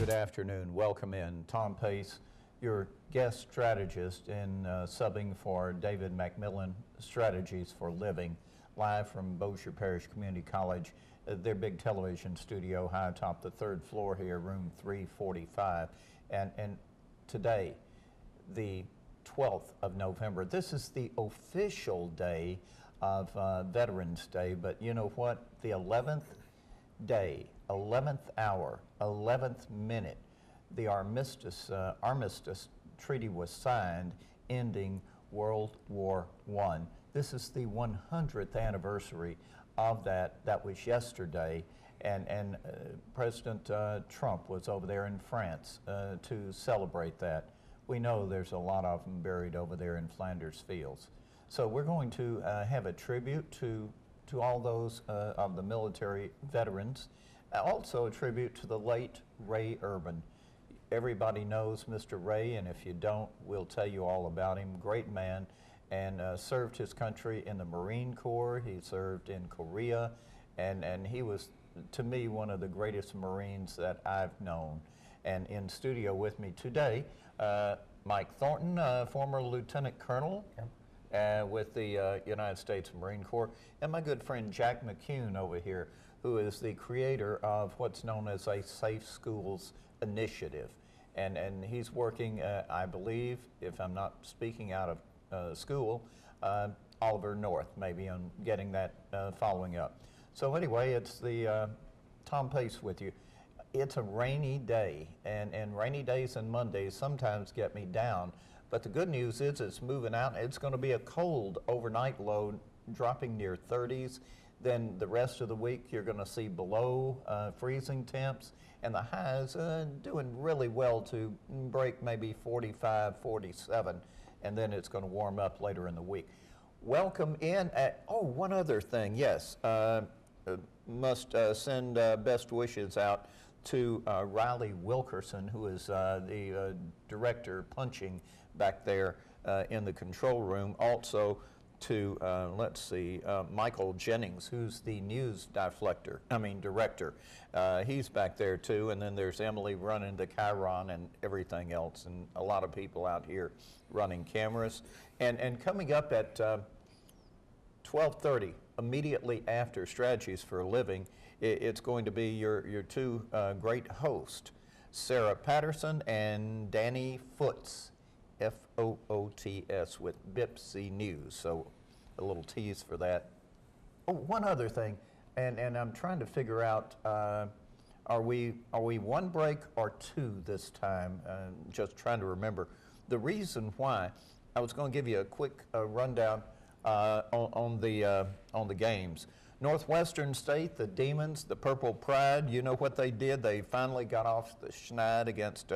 Good afternoon. Welcome in. Tom Pace, your guest strategist in subbing for David McMillan, Strategies for Living, live from Bossier Parish Community College, their big television studio high atop the third floor here, room 345. And today, the 12th of November, this is the official day of Veterans Day, but you know what? The 11th day, 11th hour, 11th minute, the Armistice Treaty was signed, ending World War I. This is the 100th anniversary of that. That was yesterday, and President Trump was over there in France to celebrate that. We know there's a lot of them buried over there in Flanders Fields. So we're going to have a tribute to all those of the military veterans. Also a tribute to the late Ray Urban. Everybody knows Mr. Ray, and if you don't, we'll tell you all about him. Great man, and served his country in the Marine Corps. He served in Korea, and he was, to me, one of the greatest Marines that I've known. And in studio with me today, Mike Thornton, former Lieutenant Colonel. Yep. With the United States Marine Corps, and my good friend Jack McCune over here, who is the creator of what's known as a Safe Schools Initiative. And he's working, I believe, if I'm not speaking out of school, Oliver North, maybe, on getting that following up. So anyway, it's the Tom Pace with you. It's a rainy day, and rainy days and Mondays sometimes get me down. But the good news is it's moving out. It's going to be a cold overnight low, dropping near 30s. Then the rest of the week, you're going to see below freezing temps. And the highs doing really well to break maybe 45, 47. And then it's going to warm up later in the week. Welcome in. One other thing. Yes, must send best wishes out to Riley Wilkerson, who is the director punching back there in the control room. Also to, Michael Jennings, who's the news director. He's back there too. And then there's Emily running the Chiron and everything else, and a lot of people out here running cameras. And coming up at 12:30, immediately after Strategies for a Living, it's going to be your two great hosts, Sarah Patterson and Danny Foots, F-O-O-T-S, with BPCC News. So a little tease for that. Oh, one other thing, and I'm trying to figure out, are we one break or two this time? Just trying to remember. The reason why, I was going to give you a quick rundown on the games. Northwestern State, the Demons, the Purple Pride, you know what they did? They finally got off the schneid against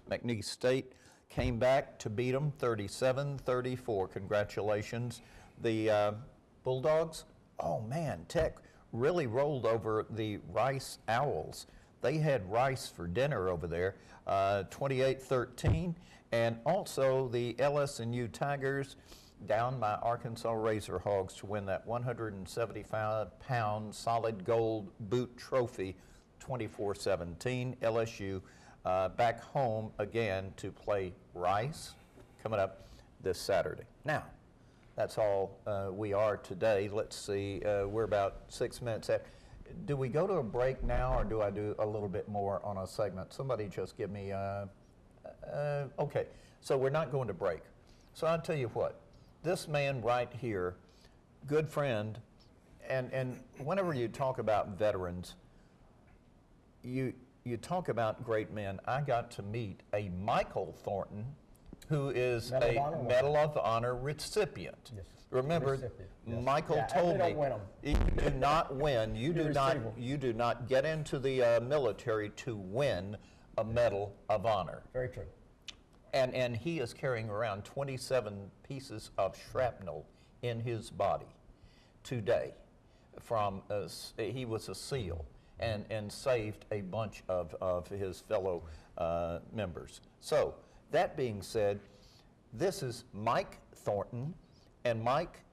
McNeese State, came back to beat them 37-34. Congratulations. The Bulldogs, oh man, Tech really rolled over the Rice Owls. They had rice for dinner over there, 28-13. And also the LS&U Tigers down by Arkansas Razor Hogs to win that 175-pound solid gold boot trophy, 24-17. LSU back home again to play Rice, coming up this Saturday. Now, that's all we are today. Let's see, we're about 6 minutes after. Do we go to a break now, or do I do a little bit more on a segment? Somebody just give me, okay, so we're not going to break. So I'll tell you what. This man right here, good friend, and whenever you talk about veterans, you talk about great men. I got to meet a Michael Thornton, who is a Medal of Honor recipient. Yes. Remember, recipient. Yes. Michael told me, you do not win. You do not get into the military to win a Medal of Honor. Very true. And he is carrying around 27 pieces of shrapnel in his body today. From he was a SEAL and saved a bunch of his fellow members. So that being said, this is Mike Thornton, and Mike,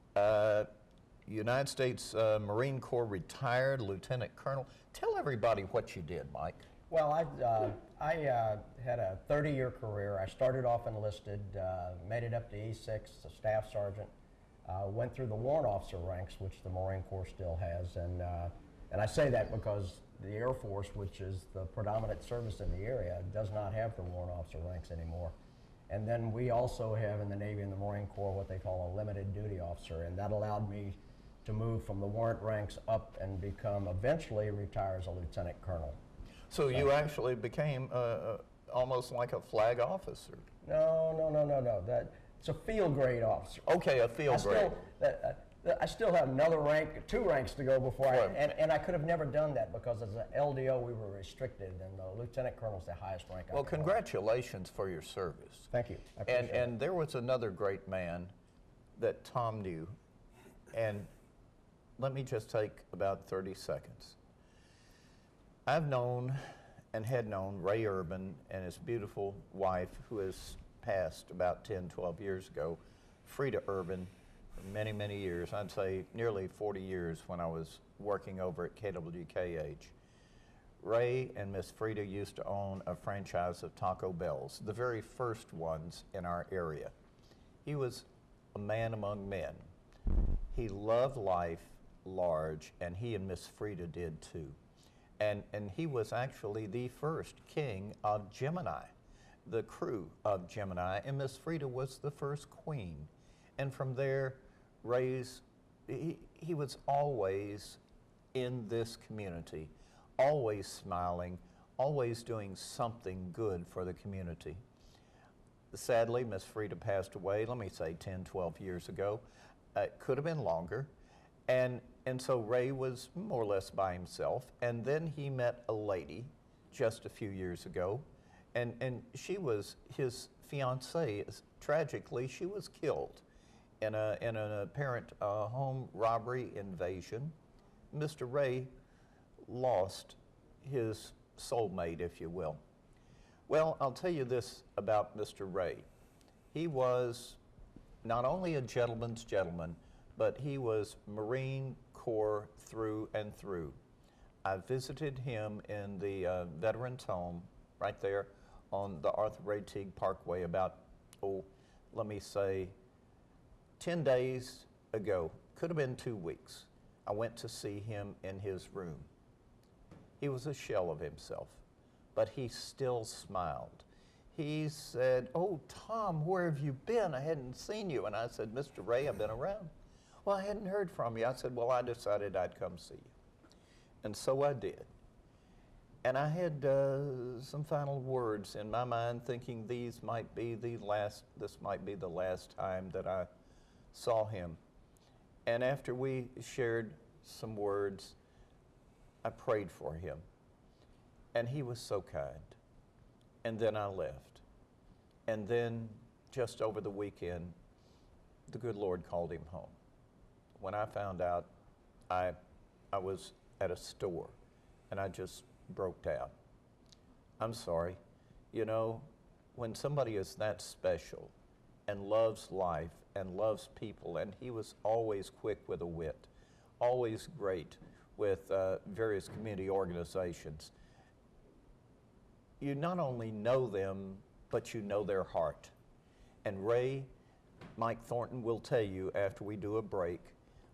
United States Marine Corps retired Lieutenant Colonel. Tell everybody what you did, Mike. Well, I had a 30-year career. I started off enlisted, made it up to E6, a staff sergeant, went through the warrant officer ranks, which the Marine Corps still has, and I say that because the Air Force, which is the predominant service in the area, does not have the warrant officer ranks anymore. And then we also have in the Navy and the Marine Corps what they call a limited duty officer, and that allowed me to move from the warrant ranks up and eventually retire as a lieutenant colonel. So you actually became almost like a flag officer. No. It's a field grade officer. Okay, a field grade. I still have another rank, 2 ranks to go before and I could have never done that because as an LDO we were restricted, and the lieutenant colonel is the highest rank. Well, congratulations for your service. Thank you. I appreciate it. And there was another great man that Tom knew, and let me just take about 30 seconds. I've known and had known Ray Urban and his beautiful wife, who has passed about 10, 12 years ago, Frida Urban, for many, many years. I'd say nearly 40 years when I was working over at KWKH. Ray and Miss Frida used to own a franchise of Taco Bells, the very first ones in our area. He was a man among men. He loved life large, and he and Miss Frida did too. And he was actually the first king of Gemini, the crew of Gemini, and Miss Frida was the first queen. And from there, he was always in this community, always smiling, always doing something good for the community. Sadly, Miss Frida passed away, let me say 10, 12 years ago. It could have been longer. And so Ray was more or less by himself, and then he met a lady just a few years ago, and she was his fiancée. Tragically, she was killed in an apparent home robbery invasion. Mr. Ray lost his soulmate, if you will. Well, I'll tell you this about Mr. Ray. He was not only a gentleman's gentleman, but he was Marine Corps through and through. I visited him in the Veterans Home right there on the Arthur Ray Teague Parkway about, let me say, 10 days ago. Could have been 2 weeks. I went to see him in his room. He was a shell of himself, but he still smiled. He said, "Oh, Tom, where have you been? I hadn't seen you." And I said, "Mr. Ray, I've been around." "Well, I hadn't heard from you." I said, "Well, I decided I'd come see you." And so I did. And I had some final words in my mind, thinking this might be the last time that I saw him. And after we shared some words, I prayed for him. And he was so kind. And then I left. And then just over the weekend, the good Lord called him home. When I found out, I was at a store and I just broke down. I'm sorry. You know, when somebody is that special and loves life and loves people, and he was always quick with a wit, always great with various community organizations. You not only know them, but you know their heart. And Ray, Mike Thornton will tell you after we do a break,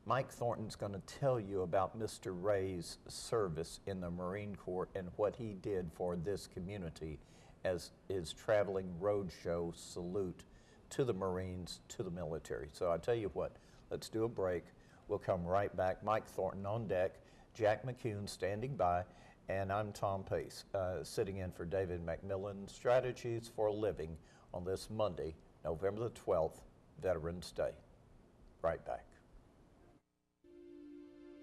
Mike Thornton's going to tell you about Mr. Ray's service in the Marine Corps and what he did for this community as his traveling roadshow salute to the Marines, to the military. So I tell you what, let's do a break. We'll come right back. Mike Thornton on deck, Jack McCune standing by, and I'm Tom Pace, sitting in for David McMillan, Strategies for a Living, on this Monday, November the 12th, Veterans Day. Right back.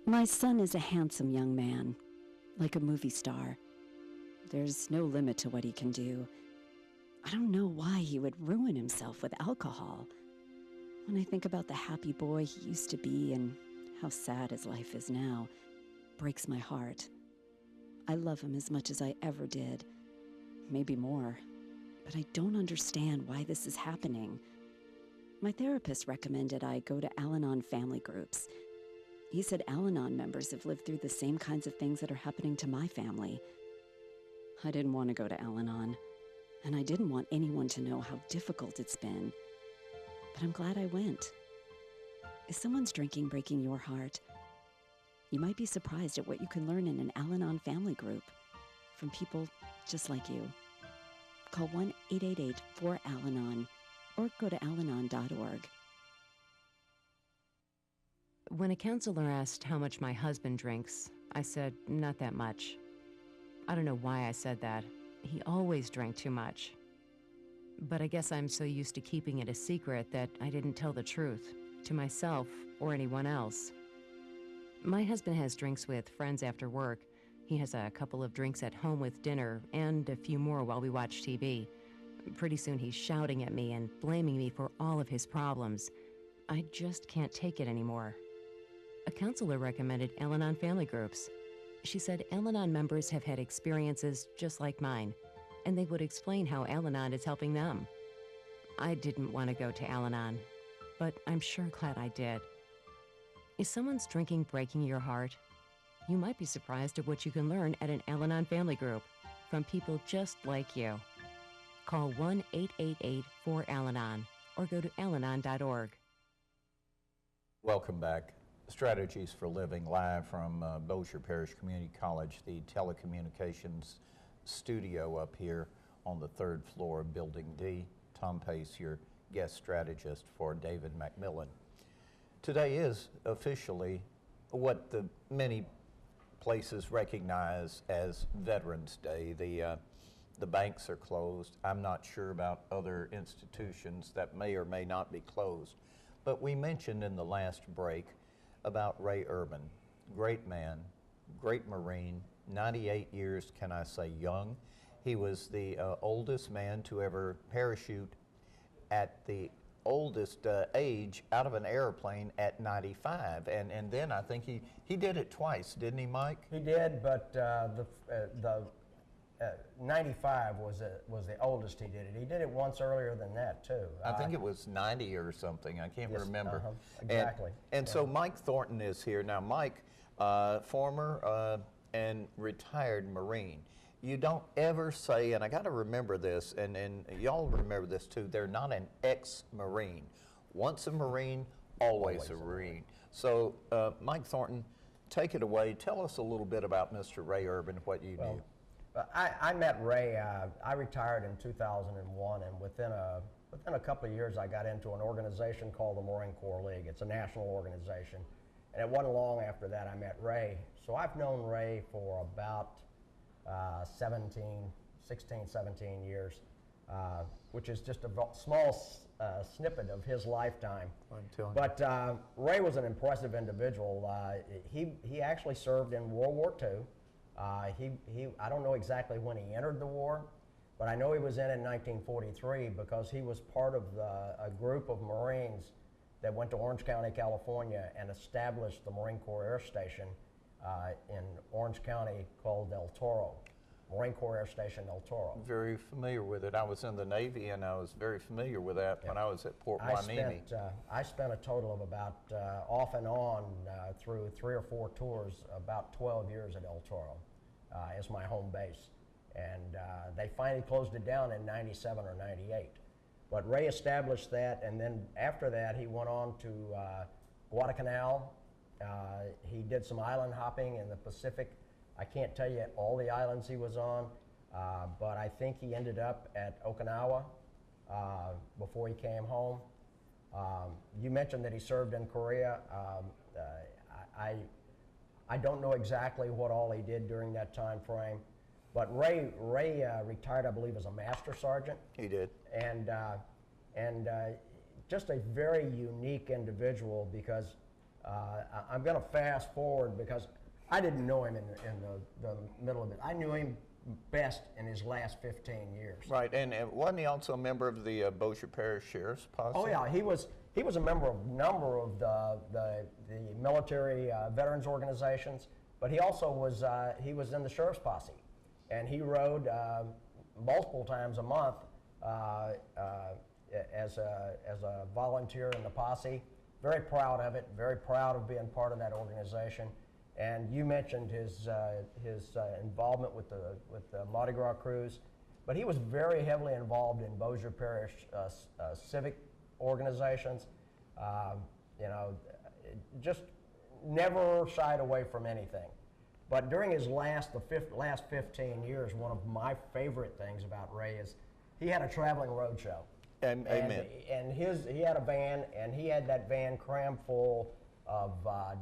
My son is a handsome young man, like a movie star. There's no limit to what he can do. I don't know why he would ruin himself with alcohol. When I think about the happy boy he used to be and how sad his life is now, it breaks my heart. I love him as much as I ever did, maybe more, but I don't understand why this is happening. My therapist recommended I go to Al-Anon family groups. He said Al-Anon members have lived through the same kinds of things that are happening to my family. I didn't want to go to Al-Anon, and I didn't want anyone to know how difficult it's been. But I'm glad I went. Is someone's drinking breaking your heart? You might be surprised at what you can learn in an Al-Anon family group from people just like you. Call 1-888-4-AL-ANON or go to alanon.org. When a counselor asked how much my husband drinks, I said, not that much. I don't know why I said that. He always drank too much. But I guess I'm so used to keeping it a secret that I didn't tell the truth to myself or anyone else. My husband has drinks with friends after work. He has a couple of drinks at home with dinner and a few more while we watch TV. Pretty soon he's shouting at me and blaming me for all of his problems. I just can't take it anymore. A counselor recommended Al-Anon family groups. She said Al-Anon members have had experiences just like mine, and they would explain how Al-Anon is helping them. I didn't want to go to Al-Anon, but I'm sure glad I did. Is someone's drinking breaking your heart? You might be surprised at what you can learn at an Al-Anon family group from people just like you. Call 1-888-4-AL-ANON or go to alanon.org. Welcome back. Strategies for Living, live from Bossier Parish Community College, the telecommunications studio up here on the 3rd floor of Building D. Tom Pace, your guest strategist for David MacMillan. Today is officially what the many places recognize as Veterans Day. The banks are closed. I'm not sure about other institutions that may or may not be closed. But we mentioned in the last break about Ray Urban, great man, great Marine, 98 years, can I say, young. He was the oldest man to ever parachute at the oldest age out of an airplane at 95. And then I think he did it twice, didn't he, Mike? He did, but the 95 was the oldest he did it. He did it once earlier than that, too. I think it was 90 or something. I can't remember. Exactly. And so Mike Thornton is here. Now, Mike, former and retired Marine. You don't ever say, and I got to remember this, and y'all remember this too, they're not an ex-Marine. Once a Marine, always a Marine. So, Mike Thornton, take it away. Tell us a little bit about Mr. Ray Urban, what you do. I met Ray. I retired in 2001, and within a couple of years, I got into an organization called the Marine Corps League. It's a national organization, and it wasn't long after that I met Ray. So I've known Ray for about 16, 17 years, which is just a small snippet of his lifetime. But Ray was an impressive individual. He actually served in World War II. I don't know exactly when he entered the war, but I know he was in 1943 because he was part of a group of Marines that went to Orange County, California, and established the Marine Corps Air Station in Orange County called El Toro, Marine Corps Air Station El Toro. Very familiar with it. I was in the Navy, and I was very familiar with that when I was at Port Hueneme. I spent a total of about, off and on, through 3 or 4 tours, about 12 years at El Toro as my home base. And they finally closed it down in 97 or 98. But Ray established that, and then after that, he went on to Guadalcanal. He did some island hopping in the Pacific. I can't tell you all the islands he was on, but I think he ended up at Okinawa before he came home. You mentioned that he served in Korea. I don't know exactly what all he did during that time frame, but Ray retired, I believe, as a master sergeant. He did. And just a very unique individual, because I'm going to fast forward because I didn't know him in the middle of it. I knew him best in his last 15 years. Right, and wasn't he also a member of the Bossier Parish Sheriff's Posse? Oh yeah, he was a member of a number of the military veterans organizations, but he also was in the Sheriff's Posse, and he rode multiple times a month as a volunteer in the posse. Very proud of it. Very proud of being part of that organization. And you mentioned his involvement with the Mardi Gras cruise, but he was very heavily involved in Bossier Parish civic organizations. You know, just never shied away from anything. But during his last 15 years, one of my favorite things about Ray is he had a traveling road show. Amen. And he had a van, and he had that van crammed full of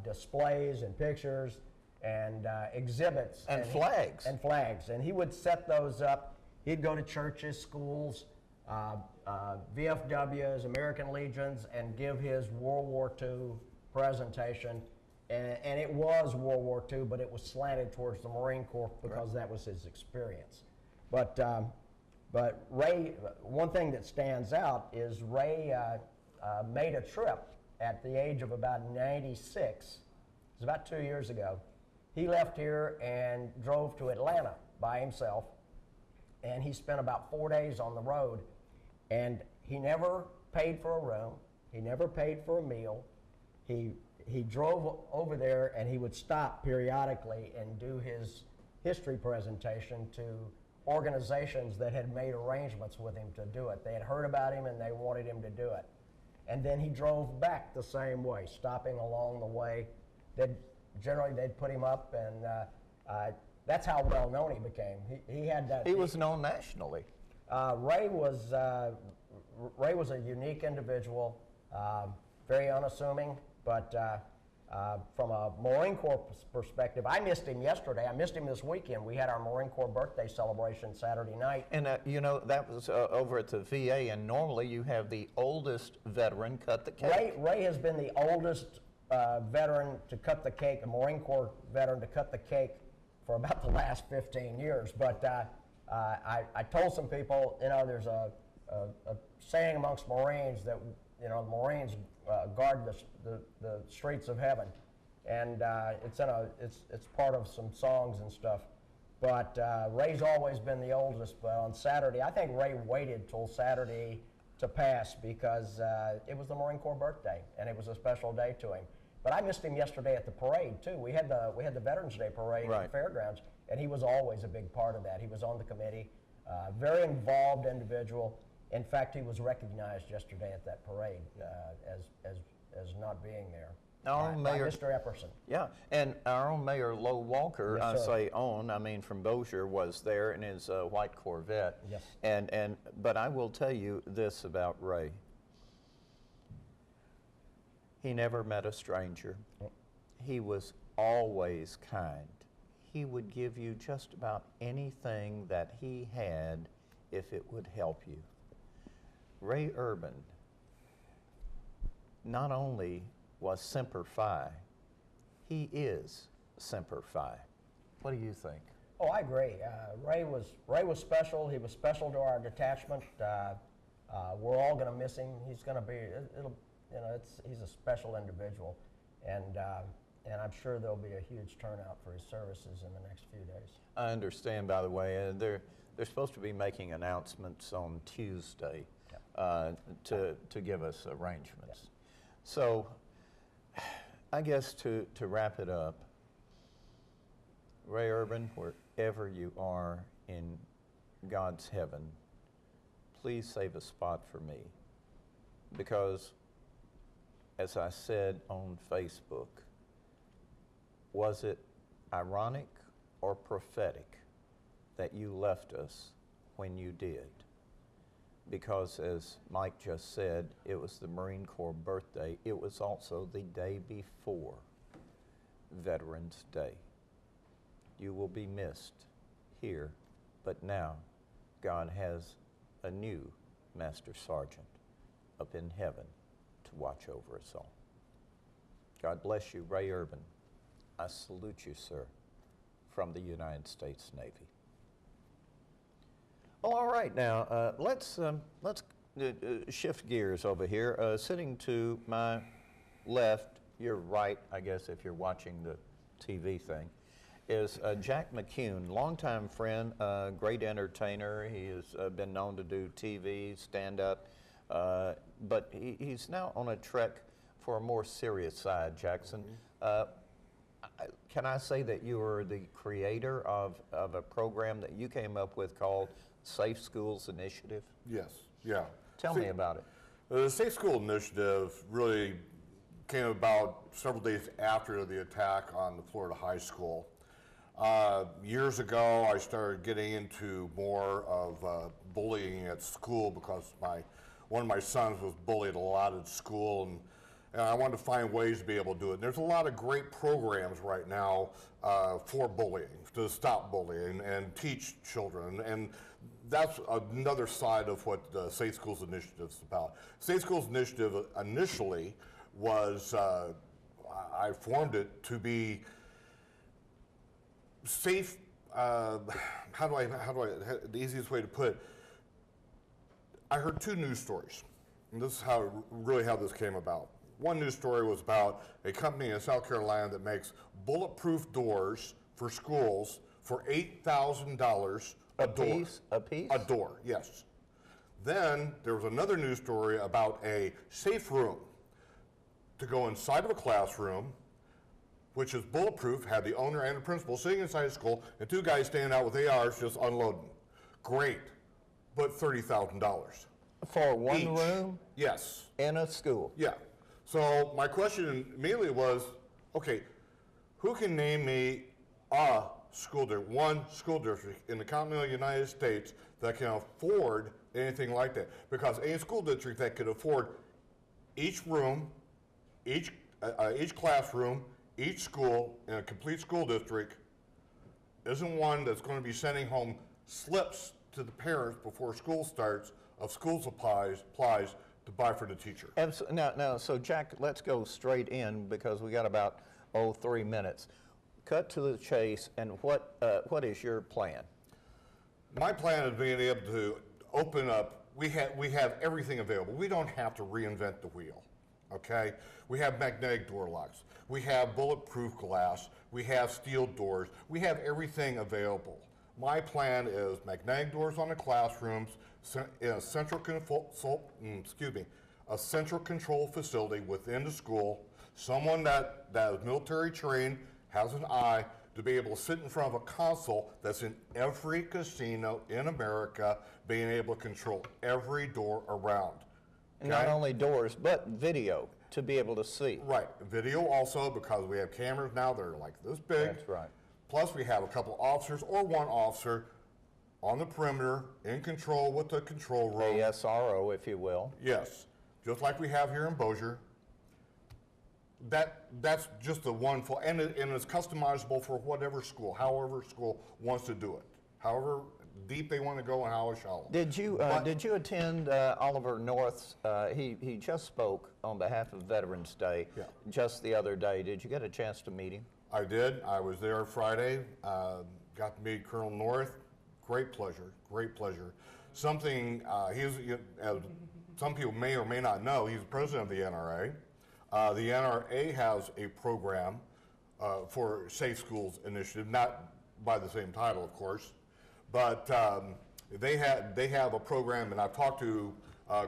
displays and pictures and exhibits. And flags. And flags. And he would set those up. He'd go to churches, schools, VFWs, American Legions, and give his World War II presentation. And it was World War II, but it was slanted towards the Marine Corps because that was his experience. But Ray, one thing that stands out is Ray made a trip at the age of about 96. It was about 2 years ago. He left here and drove to Atlanta by himself, and he spent about 4 days on the road, and he never paid for a room. He never paid for a meal. He drove over there, and he would stop periodically and do his history presentation to organizations that had made arrangements with him to do it. They had heard about him, and they wanted him to do it. And then he drove back the same way, stopping along the way. Generally, they'd put him up, and that's how well known he became. He had that. He was known nationally. Ray was a unique individual, very unassuming, but from a Marine Corps perspective, I missed him yesterday. I missed him this weekend. We had our Marine Corps birthday celebration Saturday night. And you know, that was over at the VA, and normally you have the oldest veteran cut the cake. Ray has been the oldest veteran to cut the cake, a Marine Corps veteran to cut the cake for about the last 15 years. But I told some people, you know, there's a saying amongst Marines that, you know, Marines guard the streets of heaven, and it's part of some songs and stuff. But Ray's always been the oldest. But on Saturday, I think Ray waited till Saturday to pass because it was the Marine Corps birthday, and it was a special day to him. But I missed him yesterday at the parade too. We had the Veterans Day parade at the fairgrounds, and he was always a big part of that. He was on the committee, very involved individual. In fact, he was recognized yesterday at that parade as not being there. Our own Mayor, Mr. Epperson. Yeah, and our own Mayor Lo Walker, Yes, I sir. say own, I mean from Bossier, was there in his white Corvette. Yes. But I will tell you this about Ray. He never met a stranger. He was always kind. He would give you just about anything that he had if it would help you. Ray Urban not only was Semper Fi, he is Semper Fi. What do you think? Oh, I agree. Ray was special. He was special to our detachment. We're all going to miss him. He's going to be. He's a special individual, and I'm sure there'll be a huge turnout for his services in the next few days. I understand, by the way, they're supposed to be making announcements on Tuesday to give us arrangements. Yeah. So, I guess to wrap it up, Ray Urban, wherever you are in God's heaven, please save a spot for me, because, as I said on Facebook, was it ironic or prophetic that you left us when you did? Because, as Mike just said, it was the Marine Corps birthday. It was also the day before Veterans Day. You will be missed here, but now God has a new Master Sergeant up in heaven to watch over us all. God bless you, Ray Urban. I salute you, sir, from the United States Navy. Well, all right, now let's shift gears over here. Sitting to my left, your right, I guess, if you're watching the TV thing, is Jack McCune, longtime friend, great entertainer. He has been known to do TV, stand-up, but he's now on a trek for a more serious side, Jackson. Can I say that you were the creator of a program that you came up with called Safe Schools Initiative? Yes, yeah. Tell me about it. The Safe School Initiative really came about several days after the attack on the Florida high school. Years ago, I started getting into more of bullying at school because one of my sons was bullied a lot at school, and I wanted to find ways to be able to do it. And there's a lot of great programs right now for bullying, to stop bullying and teach children. And that's another side of what the Safe Schools Initiative is about. Safe Schools Initiative initially was, I formed it to be safe, the easiest way to put it, I heard two news stories, and this is really how this came about. One news story was about a company in South Carolina that makes bulletproof doors for schools for $8,000 a door. A piece? A door, yes. Then there was another news story about a safe room to go inside of a classroom, which is bulletproof, had the owner and the principal sitting inside the school, and two guys standing out with ARs just unloading. Great, but $30,000. For one Each. room? Yes. In a school? Yeah. So my question immediately was, okay, who can name me one school district in the continental United States that can afford anything like that? Because any school district that could afford each room, each classroom, each school in a complete school district isn't one that's going to be sending home slips to the parents before school starts of school supplies to buy for the teacher. Now, so Jack, let's go straight in because we got about 3 minutes. Cut to the chase, and what is your plan? My plan is being able to open up. We have everything available. We don't have to reinvent the wheel. Okay, we have magnetic door locks. We have bulletproof glass. We have steel doors. We have everything available. My plan is magnetic doors on the classrooms, in a central control facility within the school. Someone that is military trained, has an eye to be able to sit in front of a console that's in every casino in America, being able to control every door around. Okay? Not only doors, but video to be able to see. Right, video also, because we have cameras now that are like this big. That's right. Plus we have a couple officers or one officer on the perimeter in control with the control room. ASRO, if you will. Yes, just like we have here in Bossier. That's just the one, and it's customizable for whatever school, however school wants to do it. However deep they want to go and how shallow. Did you attend Oliver North's? He just spoke on behalf of Veterans Day just the other day. Did you get a chance to meet him? I did. I was there Friday. Got to meet Colonel North. Great pleasure. Great pleasure. Something some people may or may not know. He's the president of the NRA. The NRA has a program for Safe Schools Initiative, not by the same title, of course, but they have a program, and I've talked to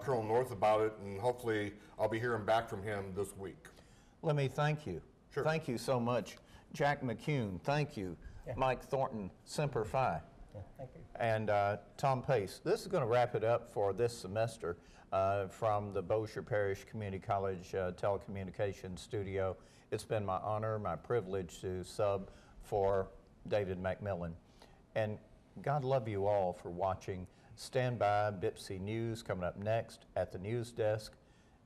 Colonel North about it, and hopefully I'll be hearing back from him this week. Let me thank you. Sure. Thank you so much. Jack McCune, thank you. Yeah. Mike Thornton, Semper Fi. Yeah, thank you. And Tom Pace. This is going to wrap it up for this semester from the Bossier Parish Community College Telecommunications Studio. It's been my honor, my privilege to sub for David McMillan. And God love you all for watching. Stand by, BPCC News coming up next at the news desk.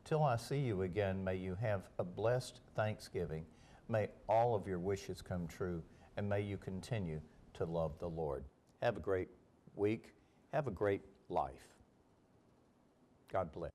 Till I see you again, may you have a blessed Thanksgiving. May all of your wishes come true, and may you continue to love the Lord. Have a great week. Have a great life. God bless.